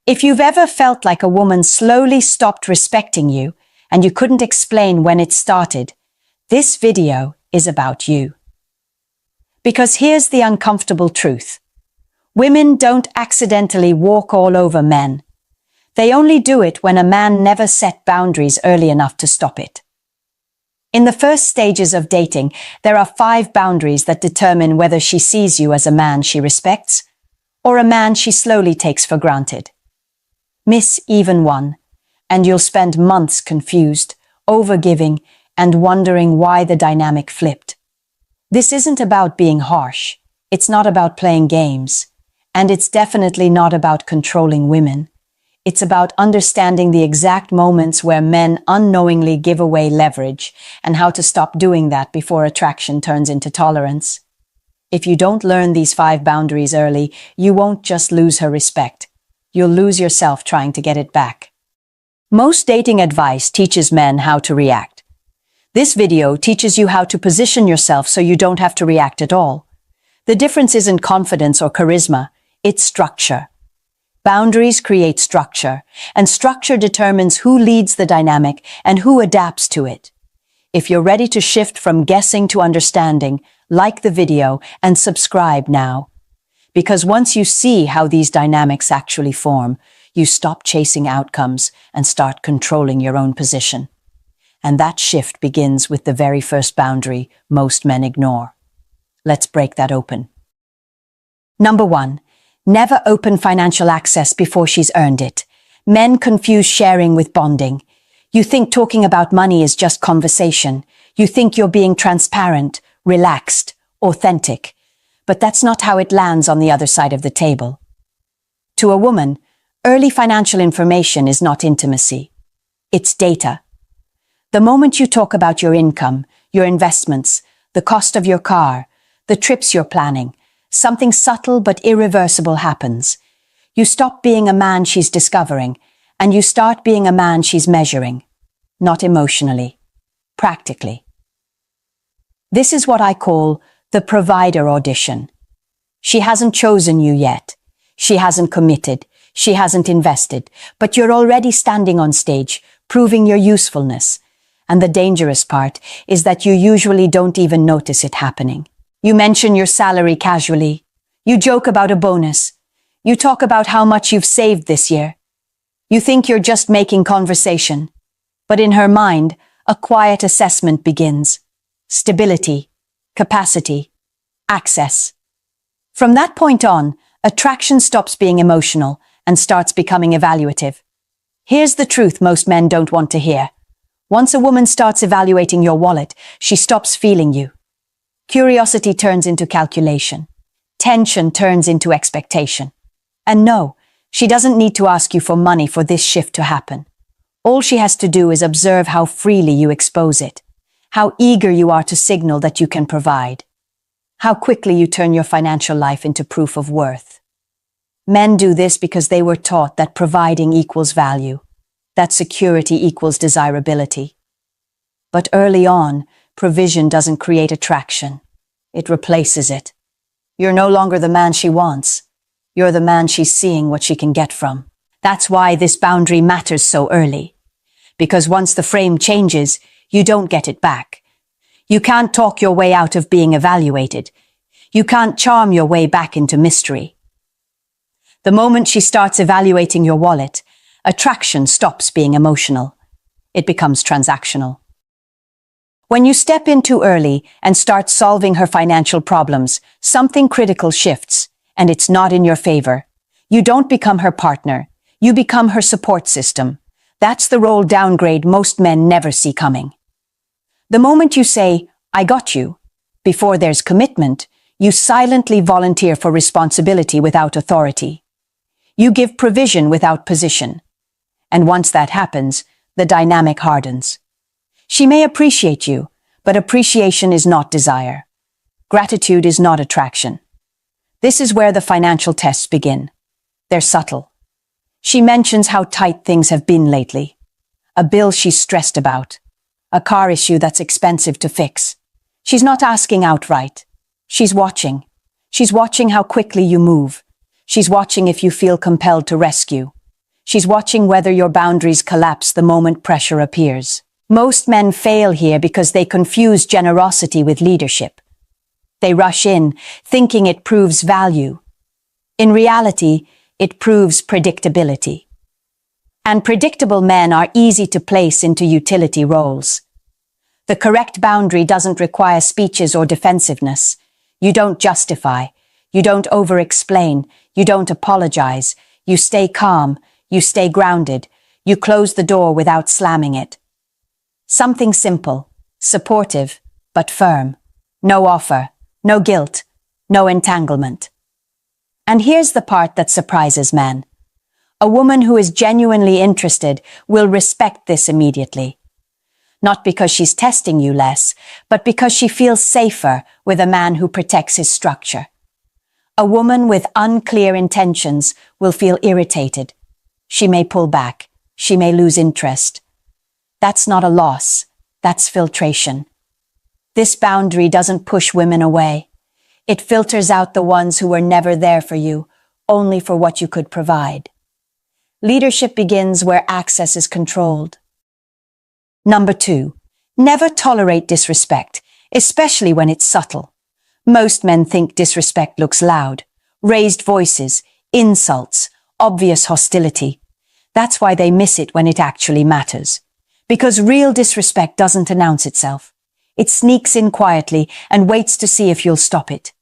If you've ever felt like a woman slowly stopped respecting you and you couldn't explain when it started, this video is about you. Because here's the uncomfortable truth. Women don't accidentally walk all over men. They only do it when a man never set boundaries early enough to stop it. In the first stages of dating, there are 5 boundaries that determine whether she sees you as a man she respects or a man she slowly takes for granted. Miss even one, and you'll spend months confused, overgiving, and wondering why the dynamic flipped. This isn't about being harsh. It's not about playing games. And it's definitely not about controlling women. It's about understanding the exact moments where men unknowingly give away leverage and how to stop doing that before attraction turns into tolerance. If you don't learn these 5 boundaries early, you won't just lose her respect. You'll lose yourself trying to get it back. Most dating advice teaches men how to react. This video teaches you how to position yourself so you don't have to react at all. The difference isn't confidence or charisma, it's structure. Boundaries create structure, and structure determines who leads the dynamic and who adapts to it. If you're ready to shift from guessing to understanding, like the video and subscribe now. Because once you see how these dynamics actually form, you stop chasing outcomes and start controlling your own position. And that shift begins with the very first boundary most men ignore. Let's break that open. Number 1. Never open financial access before she's earned it. Men confuse sharing with bonding. You think talking about money is just conversation. You think you're being transparent, relaxed, authentic. But that's not how it lands on the other side of the table. To a woman, early financial information is not intimacy. It's data. The moment you talk about your income, your investments, the cost of your car, the trips you're planning, something subtle but irreversible happens. You stop being a man she's discovering, and you start being a man she's measuring. Not emotionally, practically. This is what I call the provider audition. She hasn't chosen you yet. She hasn't committed. She hasn't invested. But you're already standing on stage, proving your usefulness. And the dangerous part is that you usually don't even notice it happening. You mention your salary casually. You joke about a bonus. You talk about how much you've saved this year. You think you're just making conversation. But in her mind, a quiet assessment begins. Stability. Capacity, access. From that point on, attraction stops being emotional and starts becoming evaluative. Here's the truth most men don't want to hear. Once a woman starts evaluating your wallet, she stops feeling you. Curiosity turns into calculation. Tension turns into expectation. And no, she doesn't need to ask you for money for this shift to happen. All she has to do is observe how freely you expose it. How eager you are to signal that you can provide. How quickly you turn your financial life into proof of worth. Men do this because they were taught that providing equals value, that security equals desirability. But early on, provision doesn't create attraction. It replaces it. You're no longer the man she wants. You're the man she's seeing what she can get from. That's why this boundary matters so early. Because once the frame changes, you don't get it back. You can't talk your way out of being evaluated. You can't charm your way back into mystery. The moment she starts evaluating your wallet, attraction stops being emotional. It becomes transactional. When you step in too early and start solving her financial problems, something critical shifts, and it's not in your favor. You don't become her partner. You become her support system. That's the role downgrade most men never see coming. The moment you say, "I got you," before there's commitment, you silently volunteer for responsibility without authority. You give provision without position. And once that happens, the dynamic hardens. She may appreciate you, but appreciation is not desire. Gratitude is not attraction. This is where the financial tests begin. They're subtle. She mentions how tight things have been lately. A bill she's stressed about. A car issue that's expensive to fix. She's not asking outright. She's watching. She's watching how quickly you move. She's watching if you feel compelled to rescue. She's watching whether your boundaries collapse the moment pressure appears. Most men fail here because they confuse generosity with leadership. They rush in, thinking it proves value. In reality, it proves predictability. And predictable men are easy to place into utility roles. The correct boundary doesn't require speeches or defensiveness. You don't justify. You don't over-explain. You don't apologize. You stay calm. You stay grounded. You close the door without slamming it. Something simple, supportive, but firm. No offer, no guilt, no entanglement. And here's the part that surprises men. A woman who is genuinely interested will respect this immediately. Not because she's testing you less, but because she feels safer with a man who protects his structure. A woman with unclear intentions will feel irritated. She may pull back. She may lose interest. That's not a loss. That's filtration. This boundary doesn't push women away. It filters out the ones who were never there for you, only for what you could provide. Leadership begins where access is controlled. Number 2, never tolerate disrespect, especially when it's subtle. Most men think disrespect looks loud. Raised voices, insults, obvious hostility. That's why they miss it when it actually matters. Because real disrespect doesn't announce itself. It sneaks in quietly and waits to see if you'll stop it.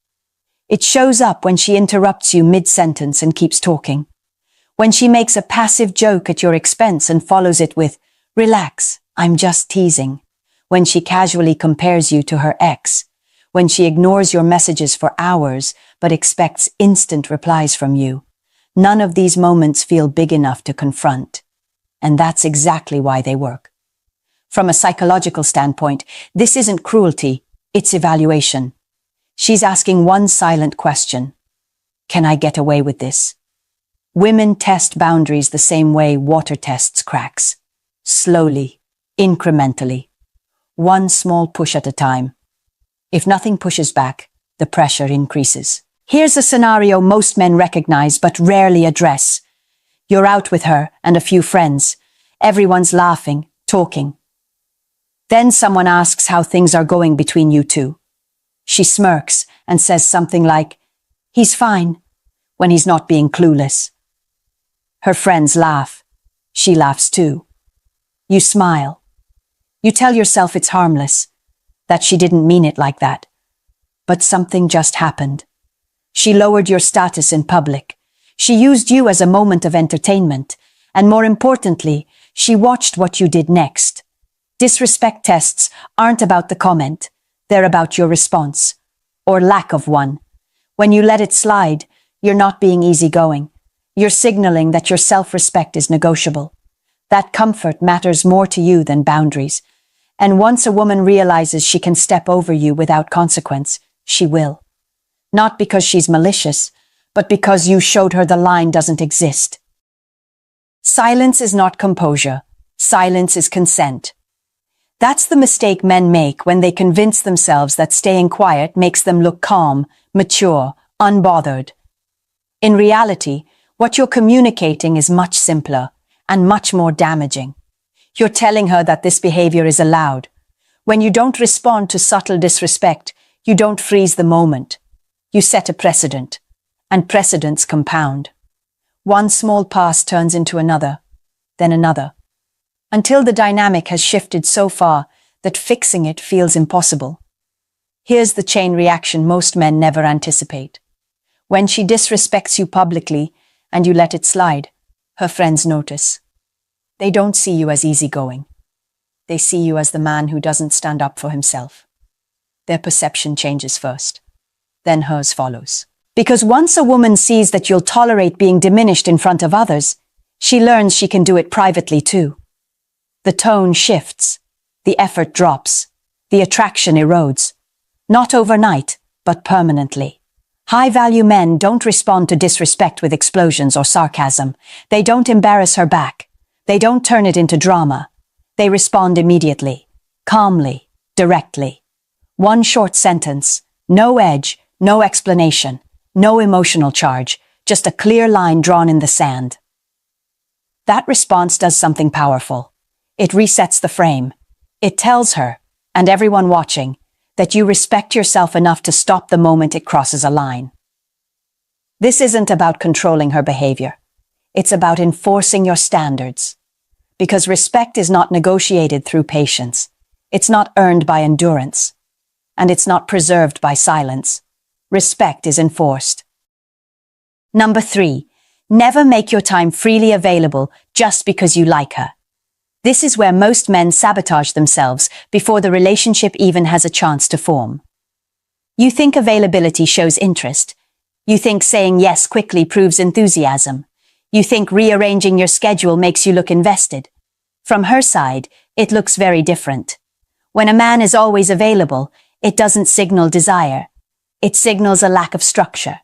It shows up when she interrupts you mid-sentence and keeps talking. When she makes a passive joke at your expense and follows it with, "Relax, I'm just teasing." When she casually compares you to her ex. When she ignores your messages for hours but expects instant replies from you. None of these moments feel big enough to confront. And that's exactly why they work. From a psychological standpoint, this isn't cruelty, it's evaluation. She's asking one silent question. Can I get away with this? Women test boundaries the same way water tests cracks. Slowly, incrementally. One small push at a time. If nothing pushes back, the pressure increases. Here's a scenario most men recognize but rarely address. You're out with her and a few friends. Everyone's laughing, talking. Then someone asks how things are going between you two. She smirks and says something like, "He's fine," when he's not being clueless. Her friends laugh. She laughs too. You smile. You tell yourself it's harmless, that she didn't mean it like that. But something just happened. She lowered your status in public. She used you as a moment of entertainment. And more importantly, she watched what you did next. Disrespect tests aren't about the comment. They're about your response. Or lack of one. When you let it slide, you're not being easygoing. You're signaling that your self-respect is negotiable. That comfort matters more to you than boundaries. And once a woman realizes she can step over you without consequence, she will. Not because she's malicious, but because you showed her the line doesn't exist. Silence is not composure. Silence is consent. That's the mistake men make when they convince themselves that staying quiet makes them look calm, mature, unbothered. In reality, what you're communicating is much simpler and much more damaging. You're telling her that this behavior is allowed. When you don't respond to subtle disrespect, you don't freeze the moment. You set a precedent, and precedents compound. One small pass turns into another, then another, until the dynamic has shifted so far that fixing it feels impossible. Here's the chain reaction most men never anticipate. When she disrespects you publicly and you let it slide, her friends notice. They don't see you as easygoing. They see you as the man who doesn't stand up for himself. Their perception changes first. Then hers follows. Because once a woman sees that you'll tolerate being diminished in front of others, she learns she can do it privately too. The tone shifts. The effort drops. The attraction erodes. Not overnight, but permanently. High-value men don't respond to disrespect with explosions or sarcasm. They don't embarrass her back. They don't turn it into drama. They respond immediately, calmly, directly. One short sentence, no edge, no explanation, no emotional charge, just a clear line drawn in the sand. That response does something powerful. It resets the frame. It tells her, and everyone watching, that you respect yourself enough to stop the moment it crosses a line. This isn't about controlling her behavior. It's about enforcing your standards. Because respect is not negotiated through patience. It's not earned by endurance. And it's not preserved by silence. Respect is enforced. Number 3, never make your time freely available just because you like her. This is where most men sabotage themselves before the relationship even has a chance to form. You think availability shows interest. You think saying yes quickly proves enthusiasm. You think rearranging your schedule makes you look invested. From her side, it looks very different. When a man is always available, it doesn't signal desire. It signals a lack of structure.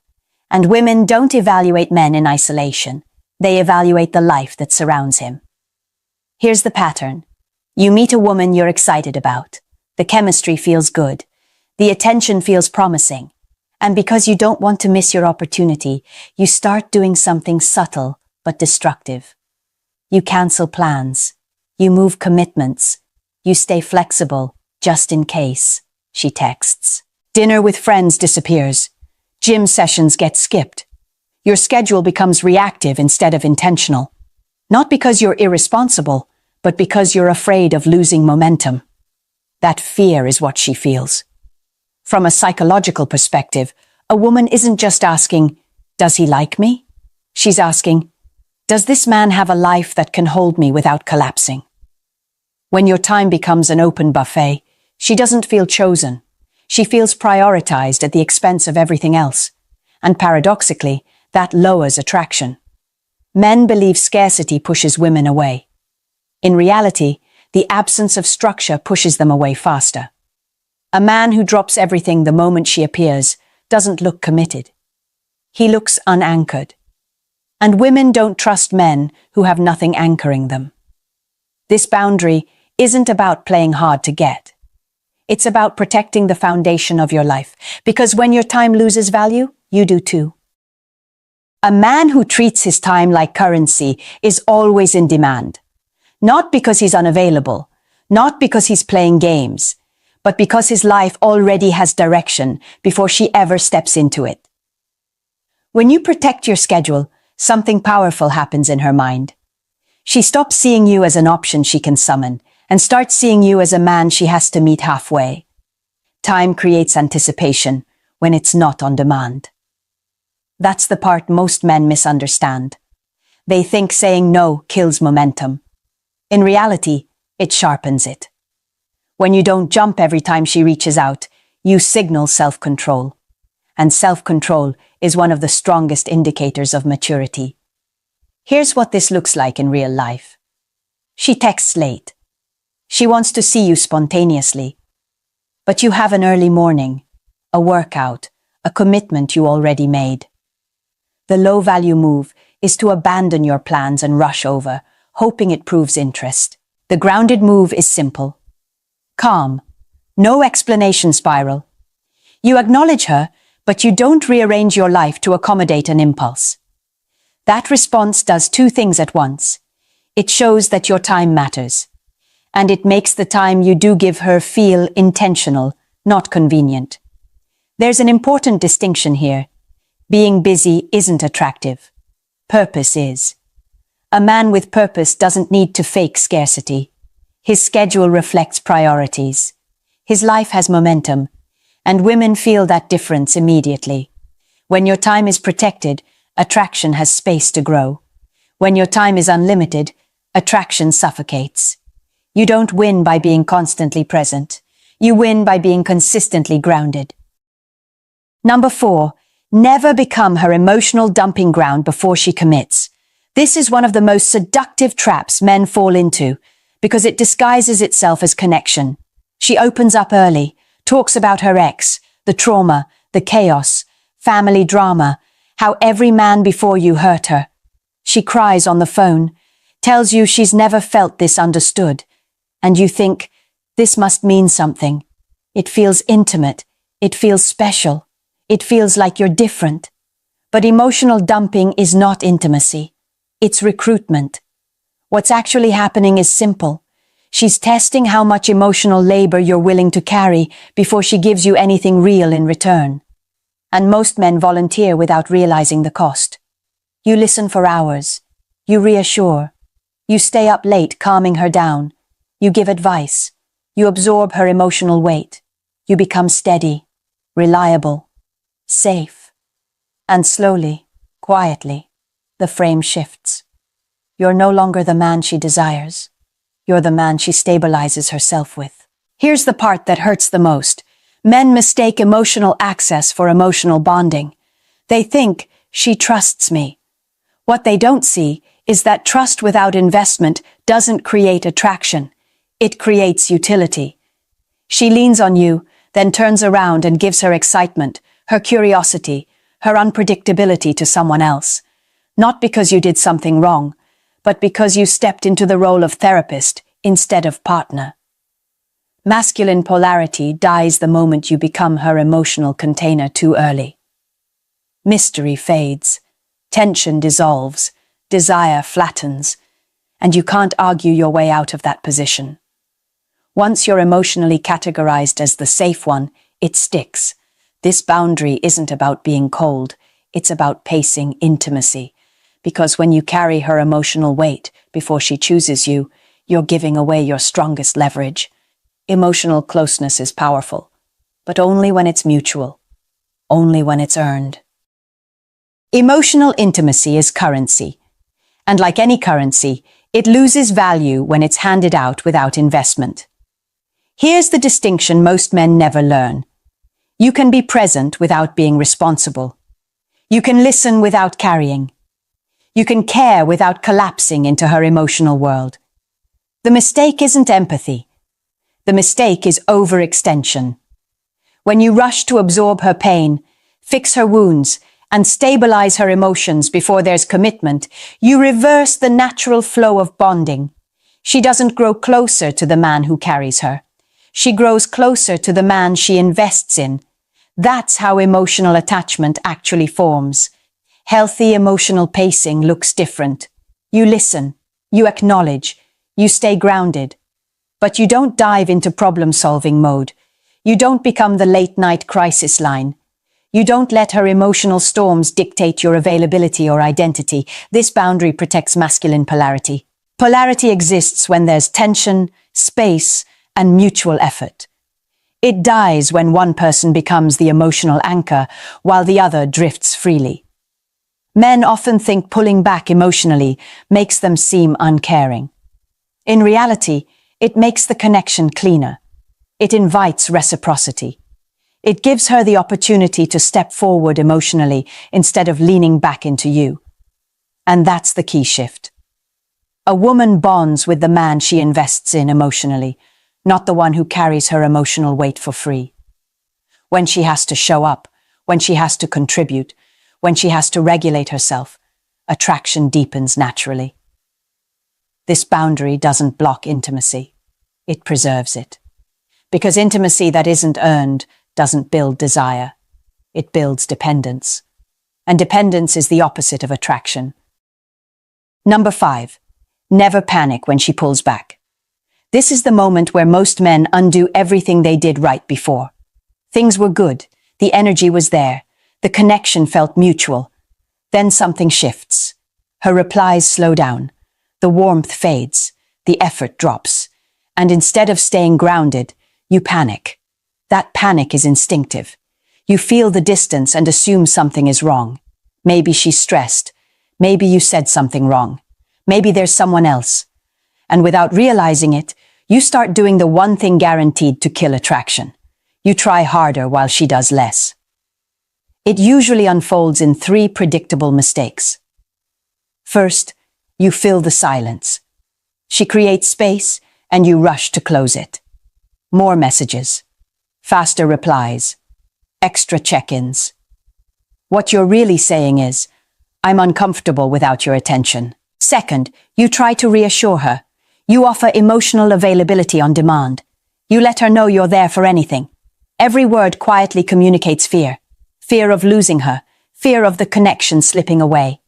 And women don't evaluate men in isolation. They evaluate the life that surrounds him. Here's the pattern. You meet a woman you're excited about. The chemistry feels good. The attention feels promising. And because you don't want to miss your opportunity, you start doing something subtle but destructive. You cancel plans. You move commitments. You stay flexible, just in case, she texts. Dinner with friends disappears. Gym sessions get skipped. Your schedule becomes reactive instead of intentional. Not because you're irresponsible, but because you're afraid of losing momentum. That fear is what she feels. From a psychological perspective, a woman isn't just asking, "Does he like me?" She's asking, "Does this man have a life that can hold me without collapsing?" When your time becomes an open buffet, she doesn't feel chosen. She feels prioritized at the expense of everything else. And paradoxically, that lowers attraction. Men believe scarcity pushes women away. In reality, the absence of structure pushes them away faster. A man who drops everything the moment she appears doesn't look committed. He looks unanchored. And women don't trust men who have nothing anchoring them. This boundary isn't about playing hard to get. It's about protecting the foundation of your life, because when your time loses value, you do too. A man who treats his time like currency is always in demand. Not because he's unavailable, not because he's playing games, but because his life already has direction before she ever steps into it. When you protect your schedule, something powerful happens in her mind. She stops seeing you as an option she can summon and starts seeing you as a man she has to meet halfway. Time creates anticipation when it's not on demand. That's the part most men misunderstand. They think saying no kills momentum. In reality, it sharpens it. When you don't jump every time she reaches out, you signal self-control. And self-control is one of the strongest indicators of maturity. Here's what this looks like in real life. She texts late. She wants to see you spontaneously. But you have an early morning, a workout, a commitment you already made. The low-value move is to abandon your plans and rush over, hoping it proves interest. The grounded move is simple. Calm. No explanation spiral. You acknowledge her, but you don't rearrange your life to accommodate an impulse. That response does two things at once. It shows that your time matters. And it makes the time you do give her feel intentional, not convenient. There's an important distinction here. Being busy isn't attractive. Purpose is. A man with purpose doesn't need to fake scarcity. His schedule reflects priorities. His life has momentum, and women feel that difference immediately. When your time is protected, attraction has space to grow. When your time is unlimited, attraction suffocates. You don't win by being constantly present. You win by being consistently grounded. Number 4, never become her emotional dumping ground before she commits. This is one of the most seductive traps men fall into because it disguises itself as connection. She opens up early, talks about her ex, the trauma, the chaos, family drama, how every man before you hurt her. She cries on the phone, tells you she's never felt this understood, and you think, this must mean something. It feels intimate. It feels special. It feels like you're different. But emotional dumping is not intimacy. It's recruitment. What's actually happening is simple. She's testing how much emotional labor you're willing to carry before she gives you anything real in return. And most men volunteer without realizing the cost. You listen for hours. You reassure. You stay up late calming her down. You give advice. You absorb her emotional weight. You become steady, reliable, safe. And slowly, quietly, the frame shifts. You're no longer the man she desires. You're the man she stabilizes herself with. Here's the part that hurts the most. Men mistake emotional access for emotional bonding. They think, she trusts me. What they don't see is that trust without investment doesn't create attraction. It creates utility. She leans on you, then turns around and gives her excitement, her curiosity, her unpredictability to someone else. Not because you did something wrong, but because you stepped into the role of therapist instead of partner. Masculine polarity dies the moment you become her emotional container too early. Mystery fades, tension dissolves, desire flattens, and you can't argue your way out of that position. Once you're emotionally categorized as the safe one, it sticks. This boundary isn't about being cold, it's about pacing intimacy. Because when you carry her emotional weight before she chooses you, you're giving away your strongest leverage. Emotional closeness is powerful, but only when it's mutual, only when it's earned. Emotional intimacy is currency, and like any currency, it loses value when it's handed out without investment. Here's the distinction most men never learn. You can be present without being responsible. You can listen without carrying. You can care without collapsing into her emotional world. The mistake isn't empathy. The mistake is overextension. When you rush to absorb her pain, fix her wounds, and stabilize her emotions before there's commitment, you reverse the natural flow of bonding. She doesn't grow closer to the man who carries her. She grows closer to the man she invests in. That's how emotional attachment actually forms. Healthy emotional pacing looks different. You listen, you acknowledge, you stay grounded. But you don't dive into problem-solving mode. You don't become the late-night crisis line. You don't let her emotional storms dictate your availability or identity. This boundary protects masculine polarity. Polarity exists when there's tension, space, and mutual effort. It dies when one person becomes the emotional anchor while the other drifts freely. Men often think pulling back emotionally makes them seem uncaring. In reality, it makes the connection cleaner. It invites reciprocity. It gives her the opportunity to step forward emotionally instead of leaning back into you. And that's the key shift. A woman bonds with the man she invests in emotionally, not the one who carries her emotional weight for free. When she has to show up, when she has to contribute, when she has to regulate herself, attraction deepens naturally. This boundary doesn't block intimacy. It preserves it. Because intimacy that isn't earned doesn't build desire. It builds dependence. And dependence is the opposite of attraction. Number 5. Never panic when she pulls back. This is the moment where most men undo everything they did right before. Things were good. The energy was there. The connection felt mutual. Then something shifts. Her replies slow down. The warmth fades. The effort drops. And instead of staying grounded, you panic. That panic is instinctive. You feel the distance and assume something is wrong. Maybe she's stressed. Maybe you said something wrong. Maybe there's someone else. And without realizing it, you start doing the one thing guaranteed to kill attraction. You try harder while she does less. It usually unfolds in 3 predictable mistakes. First, you fill the silence. She creates space, and you rush to close it. More messages. Faster replies. Extra check-ins. What you're really saying is, I'm uncomfortable without your attention. Second, you try to reassure her. You offer emotional availability on demand. You let her know you're there for anything. Every word quietly communicates fear. Fear of losing her. Fear of the connection slipping away.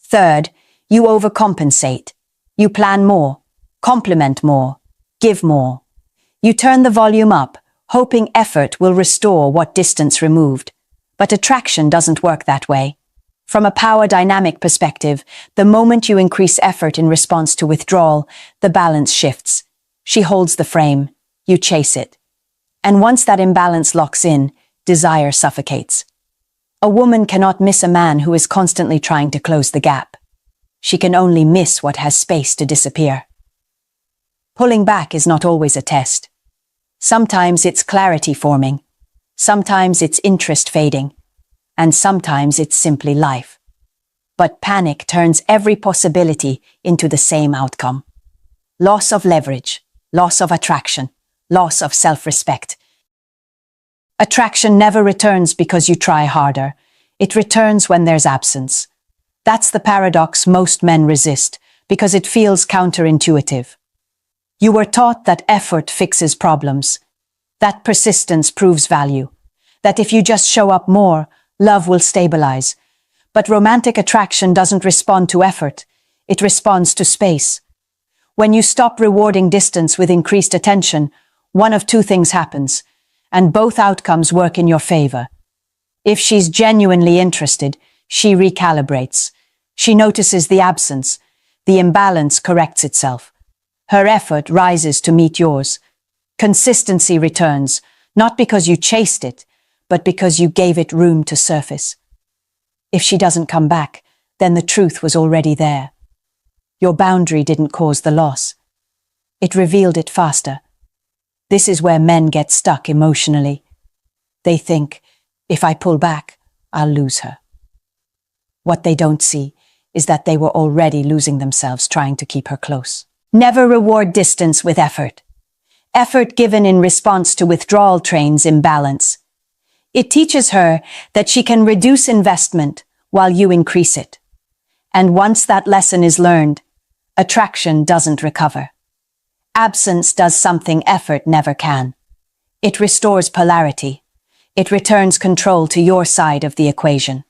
Third, you overcompensate. You plan more, compliment more, give more. You turn the volume up, hoping effort will restore what distance removed. But attraction doesn't work that way. From a power dynamic perspective, the moment you increase effort in response to withdrawal, the balance shifts. She holds the frame, you chase it. And once that imbalance locks in, desire suffocates. A woman cannot miss a man who is constantly trying to close the gap. She can only miss what has space to disappear. Pulling back is not always a test. Sometimes it's clarity forming. Sometimes it's interest fading. And sometimes it's simply life. But panic turns every possibility into the same outcome. Loss of leverage, loss of attraction, loss of self-respect. Attraction never returns because you try harder. It returns when there's absence. That's the paradox most men resist, because it feels counterintuitive. You were taught that effort fixes problems, that persistence proves value, that if you just show up more, love will stabilize. But romantic attraction doesn't respond to effort. It responds to space. When you stop rewarding distance with increased attention, one of two things happens, and both outcomes work in your favor. If she's genuinely interested, she recalibrates. She notices the absence. The imbalance corrects itself. Her effort rises to meet yours. Consistency returns, not because you chased it, but because you gave it room to surface. If she doesn't come back, then the truth was already there. Your boundary didn't cause the loss. It revealed it faster. This is where men get stuck emotionally. They think, if I pull back, I'll lose her. What they don't see is that they were already losing themselves trying to keep her close. Never reward distance with effort. Effort given in response to withdrawal trains imbalance. It teaches her that she can reduce investment while you increase it. And once that lesson is learned, attraction doesn't recover. Absence does something effort never can. It restores polarity. It returns control to your side of the equation.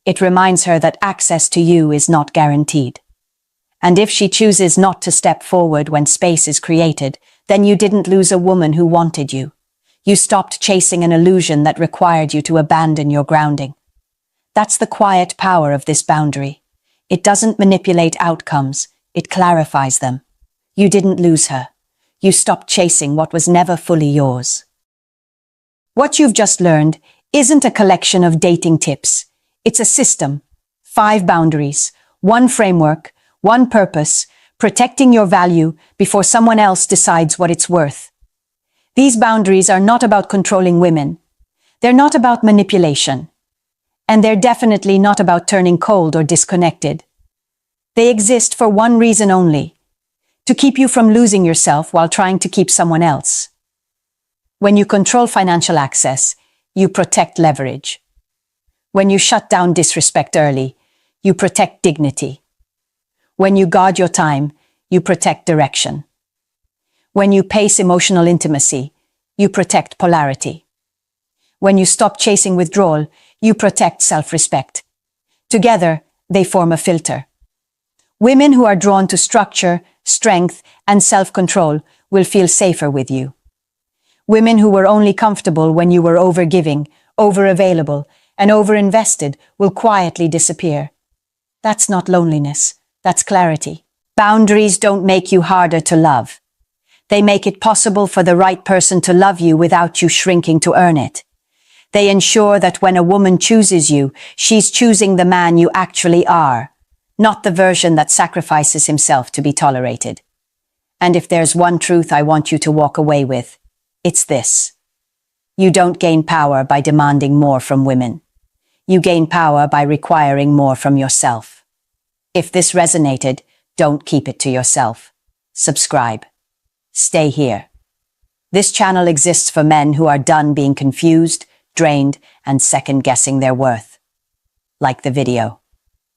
It reminds her that access to you is not guaranteed. And if she chooses not to step forward when space is created, then you didn't lose a woman who wanted you. You stopped chasing an illusion that required you to abandon your grounding. That's the quiet power of this boundary. It doesn't manipulate outcomes, it clarifies them. You didn't lose her. You stopped chasing what was never fully yours. What you've just learned isn't a collection of dating tips. It's a system. 5 boundaries, 1 framework, 1 purpose, protecting your value before someone else decides what it's worth. These boundaries are not about controlling women. They're not about manipulation. And they're definitely not about turning cold or disconnected. They exist for one reason only: to keep you from losing yourself while trying to keep someone else. When you control financial access, you protect leverage. When you shut down disrespect early, you protect dignity. When you guard your time, you protect direction. When you pace emotional intimacy, you protect polarity. When you stop chasing withdrawal, you protect self-respect. Together, they form a filter. Women who are drawn to structure, strength, and self-control will feel safer with you. Women who were only comfortable when you were over-giving, over-available, and over-invested will quietly disappear. That's not loneliness, that's clarity. Boundaries don't make you harder to love. They make it possible for the right person to love you without you shrinking to earn it. They ensure that when a woman chooses you, she's choosing the man you actually are, not the version that sacrifices himself to be tolerated. And if there's one truth I want you to walk away with, it's this: you don't gain power by demanding more from women. You gain power by requiring more from yourself. If this resonated, don't keep it to yourself. Subscribe. Stay here. This channel exists for men who are done being confused, drained, and second-guessing their worth. Like the video.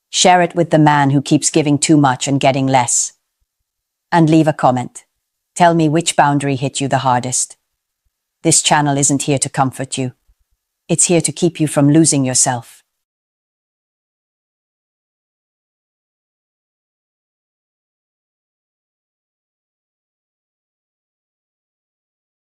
Share it with the man who keeps giving too much and getting less. And leave a comment. Tell me which boundary hit you the hardest. This channel isn't here to comfort you. It's here to keep you from losing yourself.